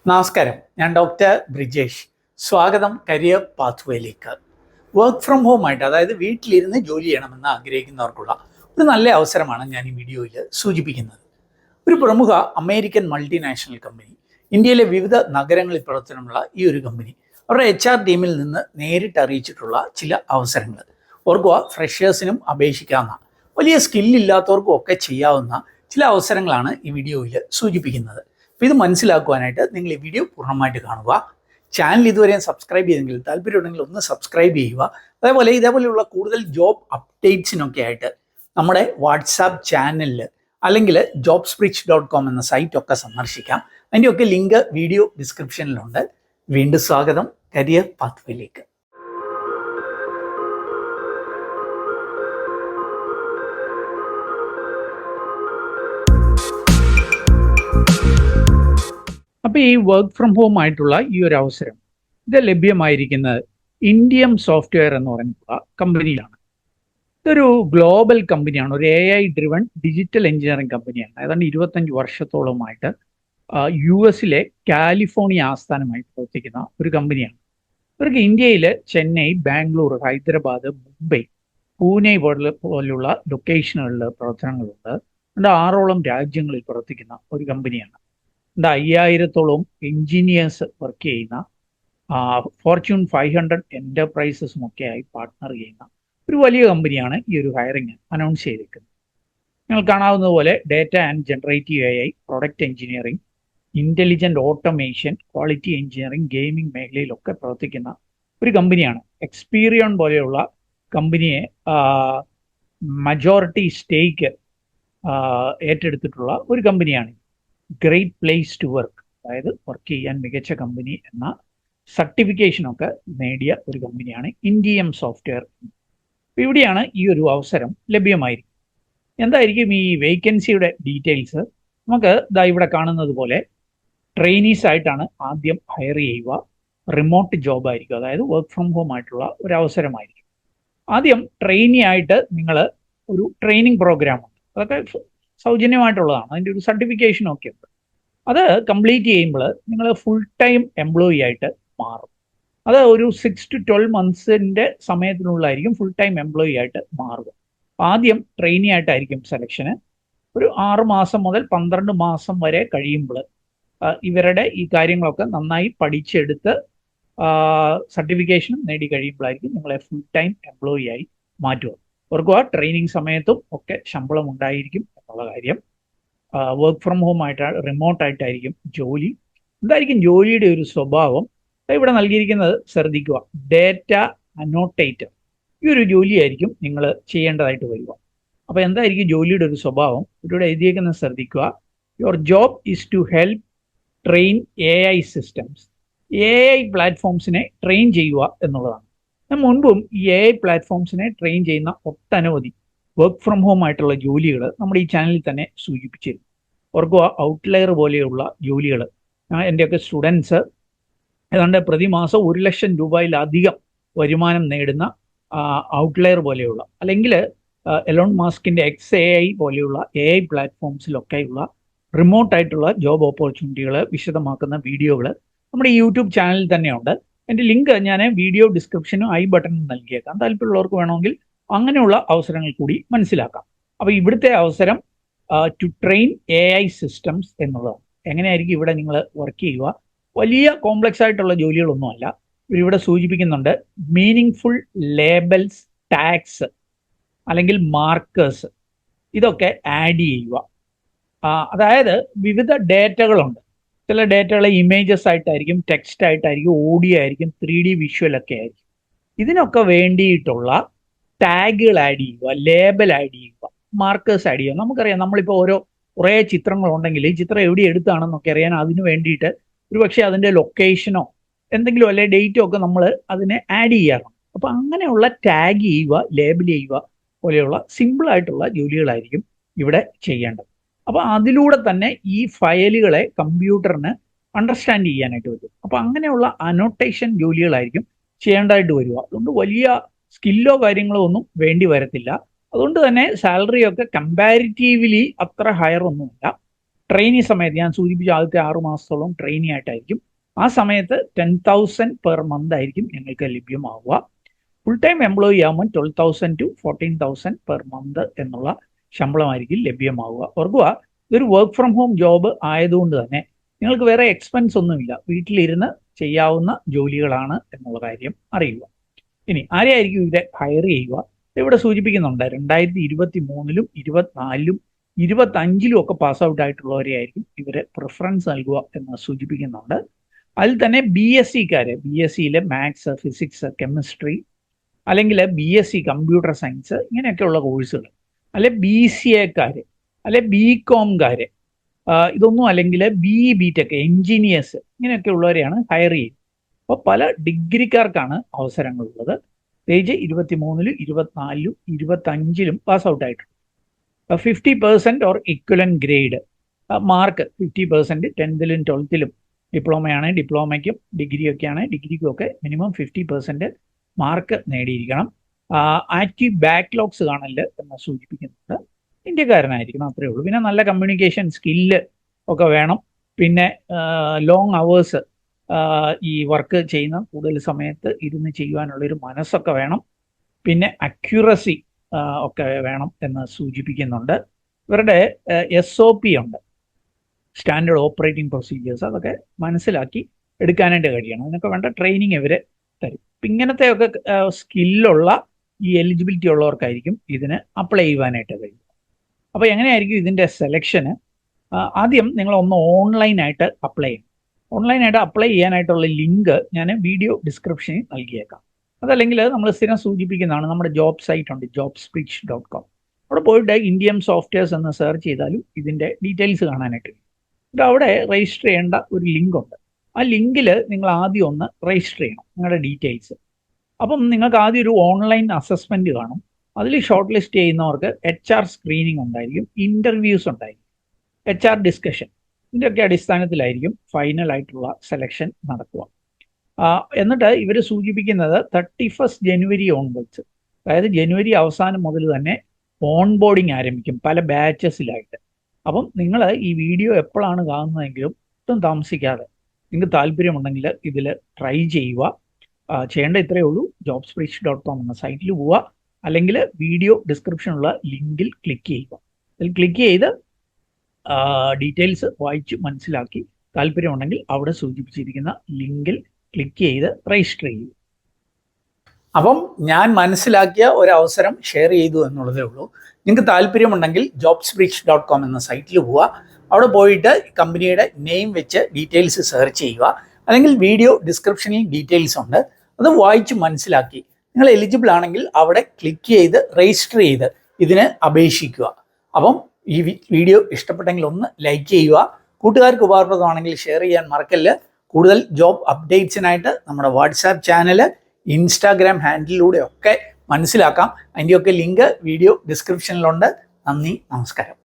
നമസ്കാരം, ഞാൻ ഡോക്ടർ ബ്രിജേഷ്. സ്വാഗതം കരിയർ പാത്വേയിലേക്ക്. വർക്ക് ഫ്രം ഹോം ആയിട്ട്, അതായത് വീട്ടിലിരുന്ന് ജോലി ചെയ്യണമെന്ന് ആഗ്രഹിക്കുന്നവർക്കുള്ള ഒരു നല്ല അവസരമാണ് ഞാൻ ഈ വീഡിയോയിൽ സൂചിപ്പിക്കുന്നത്. ഒരു പ്രമുഖ അമേരിക്കൻ മൾട്ടിനാഷണൽ കമ്പനി, ഇന്ത്യയിലെ വിവിധ നഗരങ്ങളിൽ പ്രവർത്തനമുള്ള ഈ ഒരു കമ്പനി അവരുടെ HR ടീമിൽ നിന്ന് നേരിട്ട് അറിയിച്ചിട്ടുള്ള ചില അവസരങ്ങൾ. ഓർക്കുക, ഫ്രഷേഴ്സിനും അപേക്ഷിക്കാവുന്ന, വലിയ സ്കില്ലില്ലാത്തവർക്കും ഒക്കെ ചെയ്യാവുന്ന ചില അവസരങ്ങളാണ് ഈ വീഡിയോയിൽ സൂചിപ്പിക്കുന്നത്. അപ്പോൾ ഇത് മനസ്സിലാക്കുവാനായിട്ട് നിങ്ങൾ ഈ വീഡിയോ പൂർണ്ണമായിട്ട് കാണുക. ചാനൽ ഇതുവരെയും സബ്സ്ക്രൈബ് ചെയ്തെങ്കിൽ താല്പര്യമുണ്ടെങ്കിൽ ഒന്ന് സബ്സ്ക്രൈബ് ചെയ്യുക. അതേപോലെ ഇതേപോലെയുള്ള കൂടുതൽ ജോബ് അപ്ഡേറ്റ്സിനൊക്കെ ആയിട്ട് നമ്മുടെ വാട്സാപ്പ് ചാനലിൽ അല്ലെങ്കിൽ jobsbridge.com എന്ന സൈറ്റൊക്കെ സന്ദർശിക്കാം. അതിൻ്റെയൊക്കെ ലിങ്ക് വീഡിയോ ഡിസ്ക്രിപ്ഷനിലുണ്ട്. വീണ്ടും സ്വാഗതം കരിയർ പാത്വേയിലേക്ക്. അപ്പോൾ ഈ വർക്ക് ഫ്രം ഹോം ആയിട്ടുള്ള ഈ ഒരു അവസരം ഇത് ലഭ്യമായിരിക്കുന്നത് ഇന്ത്യം സോഫ്റ്റ്വെയർ എന്ന് പറഞ്ഞിട്ടുള്ള കമ്പനിയിലാണ്. ഇതൊരു ഗ്ലോബൽ കമ്പനിയാണ്, ഒരു AI ഡ്രിവൺ ഡിജിറ്റൽ എഞ്ചിനീയറിംഗ് കമ്പനിയാണ്. ഏതാണ്ട് 25 വർഷത്തോളമായിട്ട് US കാലിഫോർണിയ ആസ്ഥാനമായി പ്രവർത്തിക്കുന്ന ഒരു കമ്പനിയാണ്. ഇവർക്ക് ഇന്ത്യയിൽ ചെന്നൈ, ബാംഗ്ലൂർ, ഹൈദരാബാദ്, മുംബൈ, പൂനെ പോലുള്ള ലൊക്കേഷനുകളിൽ പ്രവർത്തനങ്ങളുണ്ട്. 6ഓളം രാജ്യങ്ങളിൽ പ്രവർത്തിക്കുന്ന ഒരു കമ്പനിയാണ്. 5000-ഓളം എഞ്ചിനീയേഴ്സ് വർക്ക് ചെയ്യുന്ന, ഫോർച്യൂൺ 500 എൻ്റർപ്രൈസസുമൊക്കെ ആയി പാർട്ട്ണർ ചെയ്യുന്ന ഒരു വലിയ കമ്പനിയാണ് ഈ ഒരു ഹയറിങ് അനൗൺസ് ചെയ്തിരിക്കുന്നത്. നിങ്ങൾ കാണാവുന്നതുപോലെ data and generative AI, product engineering, intelligent automation, quality engineering, gaming മേഖലയിലൊക്കെ പ്രവർത്തിക്കുന്ന ഒരു കമ്പനിയാണ്. എക്സ്പീരിയൺ പോലെയുള്ള കമ്പനിയെ മജോറിറ്റി സ്റ്റേക്ക് ഏറ്റെടുത്തിട്ടുള്ള ഒരു കമ്പനിയാണ്. ഗ്രേറ്റ് പ്ലേസ് ടു വർക്ക്, അതായത് വർക്ക് ചെയ്യാൻ മികച്ച കമ്പനി എന്ന സർട്ടിഫിക്കേഷനൊക്കെ നേടിയ ഒരു കമ്പനിയാണ് ഇന്ത്യം സോഫ്റ്റ്വെയർ. ഇവിടെയാണ് ഈ ഒരു അവസരം ലഭ്യമായിരിക്കും. എന്തായിരിക്കും ഈ വേക്കൻസിയുടെ ഡീറ്റെയിൽസ്? നമുക്ക് ഇവിടെ കാണുന്നത് പോലെ ട്രെയിനീസ് ആയിട്ടാണ് ആദ്യം ഹയർ ചെയ്യുക. റിമോട്ട് ജോബ് ആയിരിക്കും, അതായത് വർക്ക് ഫ്രം ഹോം ആയിട്ടുള്ള ഒരു അവസരമായിരിക്കും. ആദ്യം ട്രെയിനി ആയിട്ട് നിങ്ങൾ ഒരു ട്രെയിനിങ് പ്രോഗ്രാം ഉണ്ട്, അതൊക്കെ സൗജന്യമായിട്ടുള്ളതാണ്. അതിൻ്റെ ഒരു സർട്ടിഫിക്കേഷനും ഒക്കെ ഉണ്ട്. അത് കംപ്ലീറ്റ് ചെയ്യുമ്പോൾ നിങ്ങൾ ഫുൾ ടൈം എംപ്ലോയി ആയിട്ട് മാറും. അത് ഒരു 6 to 12 months സമയത്തിനുള്ളായിരിക്കും ഫുൾ ടൈം എംപ്ലോയി ആയിട്ട് മാറുക. ആദ്യം ട്രെയിനി ആയിട്ടായിരിക്കും സെലക്ഷന്. ഒരു 6 മാസം മുതൽ 12 മാസം വരെ കഴിയുമ്പോൾ ഇവരുടെ ഈ കാര്യങ്ങളൊക്കെ നന്നായി പഠിച്ചെടുത്ത് സർട്ടിഫിക്കേഷനും നേടി കഴിയുമ്പോഴായിരിക്കും നിങ്ങളെ ഫുൾ ടൈം എംപ്ലോയി ആയി മാറ്റുക. ഓർക്കുക, ട്രെയിനിങ് സമയത്തും ഒക്കെ ശമ്പളം ഉണ്ടായിരിക്കും എന്നുള്ള കാര്യം. വർക്ക് ഫ്രം ഹോം ആയിട്ടാണ്, റിമോട്ടായിട്ടായിരിക്കും ജോലി. എന്തായിരിക്കും ജോലിയുടെ ഒരു സ്വഭാവം? ഇവിടെ നൽകിയിരിക്കുന്നത് ശ്രദ്ധിക്കുക. ഡേറ്റ അനോട്ടേറ്റർ, ഈ ഒരു ജോലിയായിരിക്കും നിങ്ങൾ ചെയ്യേണ്ടതായിട്ട് വരിക. അപ്പോൾ എന്തായിരിക്കും ജോലിയുടെ ഒരു സ്വഭാവം? ഇവിടെ എഴുതിയേക്കുന്നത് ശ്രദ്ധിക്കുക. Your job is to help train AI systems. AI പ്ലാറ്റ്ഫോംസിനെ ട്രെയിൻ ചെയ്യുക എന്നുള്ളതാണ്. ഞാൻ മുൻപും ഈ AI പ്ലാറ്റ്ഫോംസിനെ ട്രെയിൻ ചെയ്യുന്ന ഒട്ടനവധി വർക്ക് ഫ്രം ഹോം ആയിട്ടുള്ള ജോലികൾ നമ്മുടെ ഈ ചാനലിൽ തന്നെ സൂചിപ്പിച്ചിരുന്നു. ഓർക്കുക, ഔട്ട്ലയർ പോലെയുള്ള ജോലികൾ. എൻ്റെയൊക്കെ സ്റ്റുഡൻസ് ഏതാണ്ട് പ്രതിമാസം 1 ലക്ഷം രൂപയിലധികം വരുമാനം നേടുന്ന ഔട്ട്ലയർ പോലെയുള്ള, അല്ലെങ്കിൽ എലോൺ മാസ്കിൻ്റെ XAI പോലെയുള്ള AI പ്ലാറ്റ്ഫോംസിലൊക്കെയുള്ള റിമോട്ടായിട്ടുള്ള ജോബ് ഓപ്പർച്യൂണിറ്റികൾ വിശദമാക്കുന്ന വീഡിയോകൾ നമ്മുടെ ഈ യൂട്യൂബ് ചാനലിൽ തന്നെയുണ്ട്. എൻ്റെ ലിങ്ക് ഞാൻ വീഡിയോ ഡിസ്ക്രിപ്ഷനും ഐ ബട്ടണിൽ നൽകിയേക്കാം. താല്പര്യമുള്ളവർക്ക് വേണമെങ്കിൽ അങ്ങനെയുള്ള അവസരങ്ങൾ കൂടി മനസ്സിലാക്കാം. അപ്പോൾ ഇവിടുത്തെ അവസരം ടു ട്രെയിൻ AI സിസ്റ്റംസ് എന്നുള്ളതാണ്. എങ്ങനെയായിരിക്കും ഇവിടെ നിങ്ങൾ വർക്ക് ചെയ്യുക? വലിയ കോംപ്ലക്സ് ആയിട്ടുള്ള ജോലികളൊന്നുമല്ല. ഇവിടെ സൂചിപ്പിക്കുന്നുണ്ട് മീനിങ് ഫുൾ ലേബൽസ്, ടാഗ്സ് അല്ലെങ്കിൽ മാർക്കേഴ്സ്, ഇതൊക്കെ ആഡ് ചെയ്യുക. അതായത് വിവിധ ഡേറ്റകളുണ്ട്. ചില ഡേറ്റകൾ ഇമേജസ് ആയിട്ടായിരിക്കും, ടെക്സ്റ്റ് ആയിട്ടായിരിക്കും, ഓഡിയോ ആയിരിക്കും, 3D വിഷ്വലൊക്കെ ആയിരിക്കും. ഇതിനൊക്കെ വേണ്ടിയിട്ടുള്ള ടാഗുകൾ ആഡ് ചെയ്യുക, ലേബൽ ആഡ് ചെയ്യുക, മാർക്കേഴ്സ് ആഡ് ചെയ്യുക. നമുക്കറിയാം, നമ്മളിപ്പോൾ കുറേ ചിത്രങ്ങളുണ്ടെങ്കിൽ ഈ ചിത്രം എവിടെ എടുത്താണെന്നൊക്കെ അറിയാൻ അതിന് വേണ്ടിയിട്ട് ഒരുപക്ഷെ അതിൻ്റെ ലൊക്കേഷനോ എന്തെങ്കിലും അല്ലെ ഡേറ്റോ ഒക്കെ നമ്മൾ അതിനെ ആഡ് ചെയ്യാറുണ്ട്. അപ്പോൾ അങ്ങനെയുള്ള ടാഗ് ചെയ്യുക, ലേബൽ ചെയ്യുക പോലെയുള്ള സിമ്പിളായിട്ടുള്ള ജോലികളായിരിക്കും ഇവിടെ ചെയ്യേണ്ടത്. അപ്പോൾ അതിലൂടെ തന്നെ ഈ ഫയലുകളെ കമ്പ്യൂട്ടറിന് അണ്ടർസ്റ്റാൻഡ് ചെയ്യാനായിട്ട് വരും. അപ്പോൾ അങ്ങനെയുള്ള അനോട്ടേഷൻ ജോലികളായിരിക്കും ചെയ്യേണ്ടതായിട്ട് വരിക. അതുകൊണ്ട് വലിയ സ്കില്ലോ കാര്യങ്ങളോ ഒന്നും വേണ്ടി വരത്തില്ല. അതുകൊണ്ട് തന്നെ സാലറി ഒക്കെ കമ്പാരിറ്റീവ്ലി അത്ര ഹയർ ഒന്നുമില്ല. ട്രെയിനി സമയത്ത് ഞാൻ സൂചിപ്പിച്ച ആദ്യത്തെ 6 മാസത്തോളം ട്രെയിനി ആയിട്ടായിരിക്കും. ആ സമയത്ത് 10,000 പെർ മന്ത് ആയിരിക്കും നിങ്ങൾക്ക് ലഭ്യമാവുക. ഫുൾ ടൈം എംപ്ലോയി ആകുമ്പോൾ 12,000 to 14,000 പെർ മന്ത് എന്നുള്ള ശമ്പളമായിരിക്കും ലഭ്യമാവുക. ഓർക്കുക, ഇതൊരു വർക്ക് ഫ്രം ഹോം ജോബ് ആയതുകൊണ്ട് തന്നെ നിങ്ങൾക്ക് വേറെ എക്സ്പെൻസ് ഒന്നുമില്ല, വീട്ടിലിരുന്ന് ചെയ്യാവുന്ന ജോലികളാണ് എന്നുള്ള കാര്യം അറിയുക. ഇനി ആരെയായിരിക്കും ഇവരെ ഹയർ ചെയ്യുക? ഇവിടെ സൂചിപ്പിക്കുന്നുണ്ട് 2023-ലും 24-ലും 25-ലും ഒക്കെ പാസ് ഔട്ട് ആയിട്ടുള്ളവരെ ആയിരിക്കും ഇവരെ പ്രിഫറൻസ് നൽകുക എന്ന് സൂചിപ്പിക്കുന്നുണ്ട്. അതിൽ തന്നെ BSc-കാര്, BSc-യിലെ മാത്സ്, ഫിസിക്സ്, കെമിസ്ട്രി, അല്ലെങ്കിൽ BSc കമ്പ്യൂട്ടർ സയൻസ്, ഇങ്ങനെയൊക്കെയുള്ള കോഴ്സുകൾ, അല്ലെ BCA-കാര്, അല്ലെ BCom-കാര്, ഇതൊന്നും അല്ലെങ്കിൽ BTech, എൻജിനീയേഴ്സ്, ഇങ്ങനെയൊക്കെ ഉള്ളവരെയാണ് ഹയർ ചെയ്യുന്നത്. അപ്പോൾ പല ഡിഗ്രിക്കാർക്കാണ് അവസരങ്ങളുള്ളത്. പ്രത്യേകിച്ച് 23-ലും 24-ലും 25-ലും പാസ് ഔട്ട് ആയിട്ടുണ്ട്. 50% ഓർ ഇക്വലന്റ് ഗ്രേഡ് മാർക്ക് 50%, 10th-ലും 12th-ലും ഡിപ്ലോമയാണ്, ഡിപ്ലോമയ്ക്കും ഡിഗ്രിയൊക്കെയാണ്, ഡിഗ്രിക്കും ഒക്കെ മിനിമം 50% മാർക്ക് നേടിയിരിക്കണം. ആക്റ്റീവ് ബാക്ക്ലോഗ്സ് കാണല് എന്ന് സൂചിപ്പിക്കുന്നുണ്ട്. ഇന്ത്യക്കാരനായിരിക്കണം, അത്രയേ ഉള്ളൂ. പിന്നെ നല്ല കമ്മ്യൂണിക്കേഷൻ സ്കില്ല് ഒക്കെ വേണം. പിന്നെ ലോങ് അവേഴ്സ് ഈ വർക്ക് ചെയ്യുന്ന കൂടുതൽ സമയത്ത് ഇരുന്ന് ചെയ്യുവാനുള്ളൊരു മനസ്സൊക്കെ വേണം. പിന്നെ അക്യുറസി ഒക്കെ വേണം എന്ന് സൂചിപ്പിക്കുന്നുണ്ട്. ഇവരുടെ SOP ഉണ്ട്, സ്റ്റാൻഡേർഡ് ഓപ്പറേറ്റിംഗ് പ്രൊസീജിയേഴ്സ്, അതൊക്കെ മനസ്സിലാക്കി എടുക്കാനായിട്ട് കഴിയണം. അതിനൊക്കെ വേണ്ട ട്രെയിനിങ് ഇവർ തരും. അപ്പം ഇങ്ങനത്തെയൊക്കെ സ്കില്ലുള്ള ഈ എലിജിബിലിറ്റി ഉള്ളവർക്കായിരിക്കും ഇതിന് അപ്ലൈ ചെയ്യുവാനായിട്ട് കഴിയും. അപ്പോൾ എങ്ങനെയായിരിക്കും ഇതിൻ്റെ സെലക്ഷന്? ആദ്യം നിങ്ങളൊന്ന് ഓൺലൈനായിട്ട് അപ്ലൈ ചെയ്യണം. ഓൺലൈനായിട്ട് അപ്ലൈ ചെയ്യാനായിട്ടുള്ള ലിങ്ക് ഞാൻ വീഡിയോ ഡിസ്ക്രിപ്ഷനിൽ നൽകിയേക്കാം. അതല്ലെങ്കിൽ നമ്മൾ സ്ഥിരം സൂചിപ്പിക്കുന്നതാണ്, നമ്മുടെ ജോബ് സൈറ്റ് ഉണ്ട്, jobspeech.com. അവിടെ പോയിട്ട് ഇന്ത്യൻ സോഫ്റ്റ്വെയർസ് എന്ന് സെർച്ച് ചെയ്താലും ഇതിൻ്റെ ഡീറ്റെയിൽസ് കാണാനായിട്ട് കഴിയും. എന്നിട്ട് അവിടെ രജിസ്റ്റർ ചെയ്യേണ്ട ഒരു ലിങ്ക് ഉണ്ട്. ആ ലിങ്കിൽ നിങ്ങൾ ആദ്യം ഒന്ന് രജിസ്റ്റർ ചെയ്യണം നിങ്ങളുടെ ഡീറ്റെയിൽസ്. അപ്പം നിങ്ങൾക്ക് ആദ്യം ഒരു ഓൺലൈൻ അസസ്മെൻറ്റ് കാണും. അതിൽ ഷോർട്ട് ലിസ്റ്റ് ചെയ്യുന്നവർക്ക് HR സ്ക്രീനിങ് ഉണ്ടായിരിക്കും, ഇൻ്റർവ്യൂസ് ഉണ്ടായിരിക്കും, HR ഡിസ്കഷൻ, ഇതിൻ്റെയൊക്കെ അടിസ്ഥാനത്തിലായിരിക്കും ഫൈനൽ ആയിട്ടുള്ള സെലക്ഷൻ നടക്കുക. എന്നിട്ട് ഇവർ സൂചിപ്പിക്കുന്നത് 31 ജനുവരി ഓൺവേർഡ്സ്, അതായത് ജനുവരി അവസാനം മുതൽ തന്നെ ഓൺ ബോർഡിങ് ആരംഭിക്കും പല ബാച്ചസിലായിട്ട്. അപ്പം നിങ്ങൾ ഈ വീഡിയോ എപ്പോഴാണ് കാണുന്നതെങ്കിലും ഒട്ടും താമസിക്കാതെ നിങ്ങൾക്ക് താല്പര്യമുണ്ടെങ്കിൽ ഇതിൽ ട്രൈ ചെയ്യുക. ചെയ്യേണ്ട ഇത്രയേ ഉള്ളൂ, jobspeech.com എന്ന സൈറ്റിൽ പോവുക, അല്ലെങ്കിൽ വീഡിയോ ഡിസ്ക്രിപ്ഷനുള്ള ലിങ്കിൽ ക്ലിക്ക് ചെയ്യുക. അതിൽ ക്ലിക്ക് ചെയ്ത് ഡീറ്റെയിൽസ് വായിച്ച് മനസ്സിലാക്കി താല്പര്യമുണ്ടെങ്കിൽ അവിടെ സൂചിപ്പിച്ചിരിക്കുന്ന ലിങ്കിൽ ക്ലിക്ക് ചെയ്ത് രജിസ്റ്റർ ചെയ്യും. അപ്പം ഞാൻ മനസ്സിലാക്കിയ ഒരു അവസരം ഷെയർ ചെയ്തു എന്നുള്ളതേ ഉള്ളൂ. നിങ്ങൾക്ക് താല്പര്യമുണ്ടെങ്കിൽ jobspeech.com എന്ന സൈറ്റിൽ പോവുക, അവിടെ പോയിട്ട് കമ്പനിയുടെ നെയിം വെച്ച് ഡീറ്റെയിൽസ് സെർച്ച് ചെയ്യുക, അല്ലെങ്കിൽ വീഡിയോ ഡിസ്ക്രിപ്ഷനിൽ ഡീറ്റെയിൽസ് ഉണ്ട്, അത് വായിച്ച് മനസ്സിലാക്കി നിങ്ങൾ എലിജിബിൾ ആണെങ്കിൽ അവിടെ ക്ലിക്ക് ചെയ്ത് രജിസ്റ്റർ ചെയ്ത് ഇതിന് അപേക്ഷിക്കുക. അപ്പം ഈ വീഡിയോ ഇഷ്ടപ്പെട്ടെങ്കിൽ ഒന്ന് ലൈക്ക് ചെയ്യുക, കൂട്ടുകാർക്ക് ഉപകാരപ്രദമാണെങ്കിൽ ഷെയർ ചെയ്യാൻ മറക്കല്ല്. കൂടുതൽ ജോബ് അപ്ഡേറ്റ്സിനായിട്ട് നമ്മുടെ വാട്സാപ്പ് ചാനൽ, ഇൻസ്റ്റാഗ്രാം ഹാൻഡിലൂടെ ഒക്കെ മനസ്സിലാക്കാം. അതിൻ്റെയൊക്കെ ലിങ്ക് വീഡിയോ ഡിസ്ക്രിപ്ഷനിലുണ്ട്. നന്ദി, നമസ്കാരം.